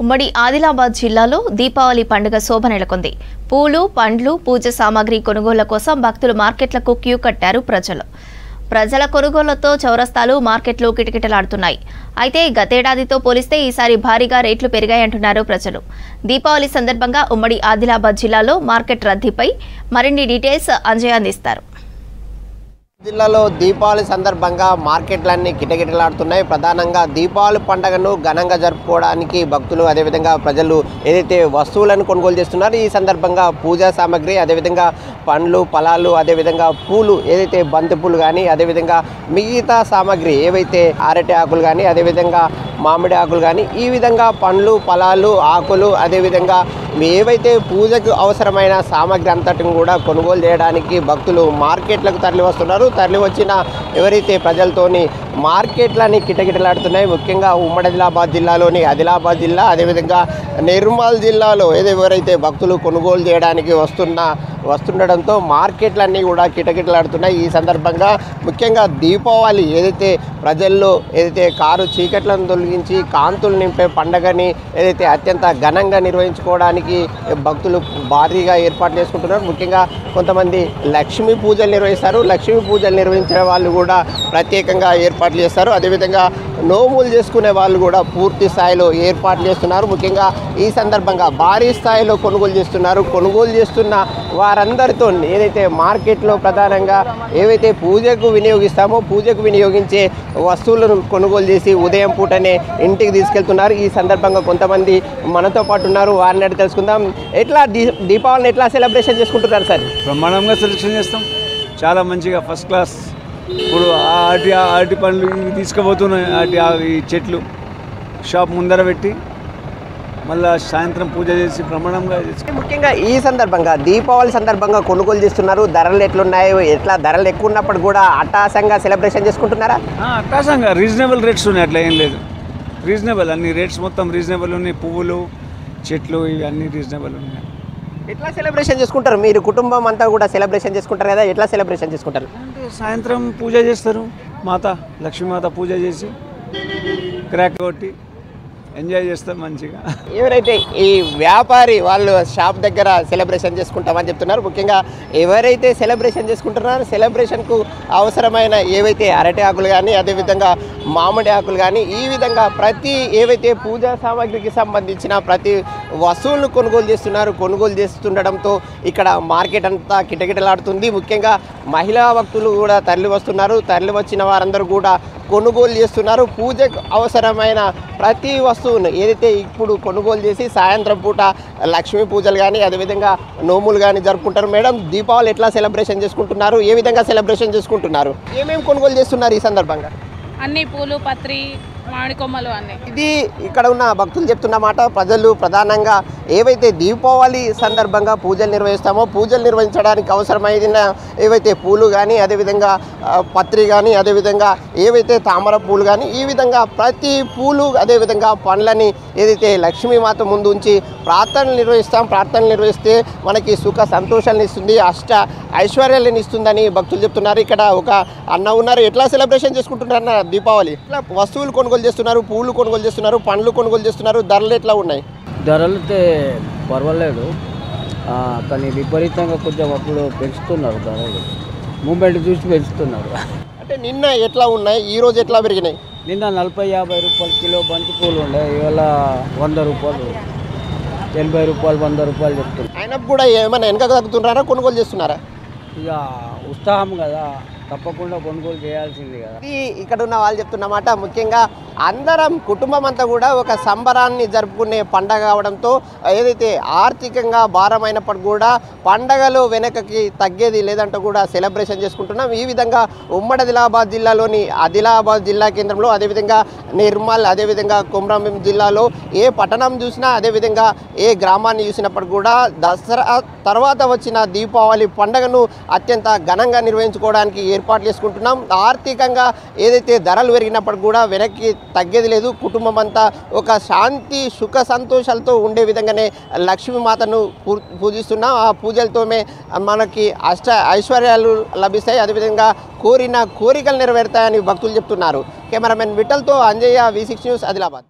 ఉమ్మడి ఆదిలాబాద్ జిల్లాలో దీపావళి పండుగ శోభ నెలకొంది. పూలు, పండ్లు, పూజ సామాగ్రి కొనుగోళ్ల కోసం భక్తులు మార్కెట్లకు క్యూ కట్టారు. ప్రజల కొనుగోళ్లతో చౌరస్తాలు, మార్కెట్లు కిటకిటలాడుతున్నాయి. అయితే గతేడాదితో పోలిస్తే ఈసారి భారీగా రేట్లు పెరిగాయంటున్నారు ప్రజలు. దీపావళి సందర్భంగా ఉమ్మడి ఆదిలాబాద్ జిల్లాలో మార్కెట్ రద్దీపై మరిన్ని డీటెయిల్స్ అంజయ్య అందిస్తారు. జిల్లాలో దీపావళి సందర్భంగా మార్కెట్లన్నీ కిటకిటలాడుతున్నాయి. ప్రధానంగా దీపావళి పండుగను ఘనంగా జరుపుకోవడానికి భక్తులు అదేవిధంగా ప్రజలు ఏదైతే వస్తువులను కొనుగోలు చేస్తున్నారో ఈ సందర్భంగా పూజా సామాగ్రి, అదేవిధంగా పండ్లు, ఫలాలు, అదేవిధంగా పూలు, ఏదైతే బంతిపూలు కానీ అదేవిధంగా మిగతా సామాగ్రి ఏవైతే అరటి ఆకులు కానీ అదేవిధంగా మామిడి ఆకులు కానీ ఈ విధంగా పండ్లు, ఫలాలు, ఆకులు అదేవిధంగా ఏవైతే పూజకు అవసరమైన సామాగ్రి అంతటిని కూడా కొనుగోలు చేయడానికి భక్తులు మార్కెట్లకు తరలి వస్తున్నారు. తరలి వచ్చిన ఎవరైతే ప్రజలతోని మార్కెట్లని కిటకిటలాడుతున్నాయి. ముఖ్యంగా ఉమ్మడి ఆదిలాబాద్ జిల్లాలోని ఆదిలాబాద్ జిల్లా అదేవిధంగా నిర్మల్ జిల్లాలో ఎవరైతే భక్తులు కొనుగోలు చేయడానికి వస్తుండడంతో మార్కెట్లన్నీ కూడా కిటకిటలాడుతున్నాయి. ఈ సందర్భంగా ముఖ్యంగా దీపావళి ఏదైతే ప్రజల్లో ఏదైతే కారు చీకట్లను తొలగించి కాంతులు నింపే పండగని ఏదైతే అత్యంత ఘనంగా నిర్వహించుకోవడానికి భక్తులు భారీగా ఏర్పాటు చేసుకుంటున్నారు. ముఖ్యంగా కొంతమంది లక్ష్మీ పూజలు నిర్వహిస్తారు. లక్ష్మీ పూజలు నిర్వహించిన వాళ్ళు కూడా ప్రత్యేకంగా ఏర్పాట్లు చేస్తారు. అదేవిధంగా నోములు చేసుకునే వాళ్ళు కూడా పూర్తి స్థాయిలో ఏర్పాట్లు చేస్తున్నారు. ముఖ్యంగా ఈ సందర్భంగా భారీ స్థాయిలో కొనుగోలు చేస్తున్నారు. కొనుగోలు చేస్తున్న వారందరితో ఏదైతే మార్కెట్లో ప్రధానంగా ఏవైతే పూజకు వినియోగిస్తామో పూజకు వినియోగించే వస్తువులను కొనుగోలు చేసి ఉదయం పూటనే ఇంటికి తీసుకెళ్తున్నారు. ఈ సందర్భంగా కొంతమంది మనతో పాటు ఉన్నారు. వారిని అడిగి తెలుసుకుందాం. దీపావళిని ఎట్లా సెలబ్రేషన్ చేసుకుంటున్నారు సార్? బ్రహ్మాండంగా సెలబ్రేషన్ చేస్తాం. చాలా మంచిగా ఫస్ట్ క్లాస్. ఇప్పుడు అరటి పండ్లు ఇవి తీసుకుపోతున్నాయి. ఈ చెట్లు షాప్ ముందర పెట్టి మళ్ళీ సాయంత్రం పూజ చేసి బ్రహ్మాండంగా చేసి ముఖ్యంగా ఈ సందర్భంగా దీపావళి సందర్భంగా కొనుగోలు చేస్తున్నారు. ధరలు ఎట్లున్నాయో ఎట్లా ధరలు ఎక్కువ ఉన్నప్పుడు కూడా అట్టాసంగా సెలబ్రేషన్ చేసుకుంటున్నారా? అట్టాసంగా రీజనబుల్ రేట్స్ ఉన్నాయి. అట్లా ఏం లేదు, రీజనబుల్. అన్ని రేట్స్ మొత్తం రీజనబుల్ ఉన్నాయి. పువ్వులు, చెట్లు ఇవి అన్నీ రీజనబుల్ ఉన్నాయి. ఎట్లా సెలబ్రేషన్ చేసుకుంటారు? మీరు కుటుంబం అంతా కూడా సెలబ్రేషన్ చేసుకుంటారు కదా, ఎట్లా సెలబ్రేషన్ చేసుకుంటారు? అంటే సాయంత్రం పూజ చేస్తారు. లక్ష్మీమాత పూజ చేసి క్రాక్ కొట్టి ఎంజాయ్ చేస్తాం మంచిగా. ఎవరైతే ఈ వ్యాపారి వాళ్ళు షాప్ దగ్గర సెలబ్రేషన్ చేసుకుంటామని చెప్తున్నారు. ముఖ్యంగా ఎవరైతే సెలబ్రేషన్ చేసుకుంటున్నారో సెలబ్రేషన్కు అవసరమైన ఏవైతే అరటి ఆకులు కానీ అదేవిధంగా మామిడి ఆకులు కానీ ఈ విధంగా ప్రతి ఏవైతే పూజా సామాగ్రికి సంబంధించిన ప్రతి వస్తువులను కొనుగోలు చేస్తుండడంతో ఇక్కడ మార్కెట్ అంతా కిటకిటలాడుతుంది. ముఖ్యంగా మహిళా భక్తులు కూడా తరలి వస్తున్నారు. తరలి వచ్చిన వారందరూ కూడా కొనుగోలు చేస్తున్నారు. పూజకు అవసరమైన ప్రతి వస్తువును ఏదైతే ఇప్పుడు కొనుగోలు చేసి సాయంత్రం పూట లక్ష్మీ పూజలు కానీ అదేవిధంగా నోములు కానీ జరుపుకుంటారు. మేడం, దీపావళి ఎట్లా సెలబ్రేషన్ చేసుకుంటున్నారు? ఏ విధంగా సెలబ్రేషన్ చేసుకుంటున్నారు? ఏమేమి కొనుగోలు చేస్తున్నారు ఈ సందర్భంగా? అన్ని పూలు, పత్రి, మామిడి కొమ్మలు అన్నీ. ఇది ఇక్కడ ఉన్న భక్తులు చెప్తున్న మాట. ప్రజలు ప్రధానంగా ఏవైతే దీపావళి సందర్భంగా పూజలు నిర్వహిస్తామో పూజలు నిర్వహించడానికి అవసరమైన ఏవైతే పూలు కానీ అదేవిధంగా పత్రి కానీ అదేవిధంగా ఏవైతే తామర పూలు కానీ ఈ విధంగా ప్రతి పూలు అదేవిధంగా పండ్లని ఏదైతే లక్ష్మీమాత ముందు ఉంచి ప్రార్థనలు నిర్వహిస్తాం. ప్రార్థనలు నిర్వహిస్తే మనకి సుఖ సంతోషాలను ఇస్తుంది, అష్ట ఐశ్వర్యాలను ఇస్తుందని భక్తులు చెప్తున్నారు. ఇక్కడ ఒక అన్న ఉన్నారు. ఎట్లా సెలబ్రేషన్ చేసుకుంటున్నారు అన్న దీపావళి? ఇట్లా వస్తువులు కొనుగోలు చేస్తున్నారు, పూలు కొనుగోలు చేస్తున్నారు, పండ్లు కొనుగోలు చేస్తున్నారు. ధరలు ఎట్లా ఉన్నాయి? ధరలు అయితే పర్వాలేదు, కానీ విపరీతంగా కొంచెం అప్పుడు పెంచుతున్నారు. ధరలు మూమెంట్ చూసి పెంచుతున్నారు. అంటే నిన్న ఎట్లా ఉన్నాయి, ఈరోజు ఎట్లా పెరిగినాయి? నిన్న 40-50 రూపాయలు కిలో బంతి పూలు ఉండే, ఇవాళ 100 రూపాయలు, 80 రూపాయలు, 100 రూపాయలు చెప్తున్నారు. అయినప్పుడు కూడా ఏమైనా వెనక తగ్గుతున్నారా, కొనుగోలు చేస్తున్నారా? ఇక ఉత్సాహం కదా, తప్పకుండా కొనుగోలు చేయాల్సింది కదా. ఇక్కడ ఉన్న వాళ్ళు చెప్తున్నమాట. ముఖ్యంగా అందరం కుటుంబం అంతా కూడా ఒక సంబరాన్ని జరుపుకునే పండగ కావడంతో ఏదైతే ఆర్థికంగా భారమైనప్పటికీ కూడా పండగలు వెనకకి తగ్గేది లేదంటూ కూడా సెలబ్రేషన్ చేసుకుంటున్నాం. ఈ విధంగా ఉమ్మడి ఆదిలాబాద్ జిల్లాలోని ఆదిలాబాద్ జిల్లా కేంద్రంలో అదేవిధంగా నిర్మల్ అదేవిధంగా కొమరంభీం జిల్లాలో ఏ పట్టణం చూసినా అదేవిధంగా ఏ గ్రామాన్ని చూసినప్పటికీ కూడా దసరా తర్వాత వచ్చిన దీపావళి పండుగను అత్యంత ఘనంగా నిర్వహించుకోవడానికి ఏర్పాట్లు చేసుకుంటున్నాం. ఆర్థికంగా ఏదైతే ధరలు పెరిగినప్పటికీ కూడా వెనక్కి తగ్గేది లేదు. కుటుంబం అంతా ఒక శాంతి సుఖ సంతోషాలతో ఉండే విధంగానే లక్ష్మీమాతను పూజిస్తున్నాం. ఆ పూజలతోనే మనకి అష్ట ఐశ్వర్యాలు లభిస్తాయి, అదేవిధంగా కోరిన కోరికలు నెరవేరుతాయని భక్తులు చెప్తున్నారు. కెమెరామెన్ విఠల్తో అంజయ్య, V6 న్యూస్, ఆదిలాబాద్.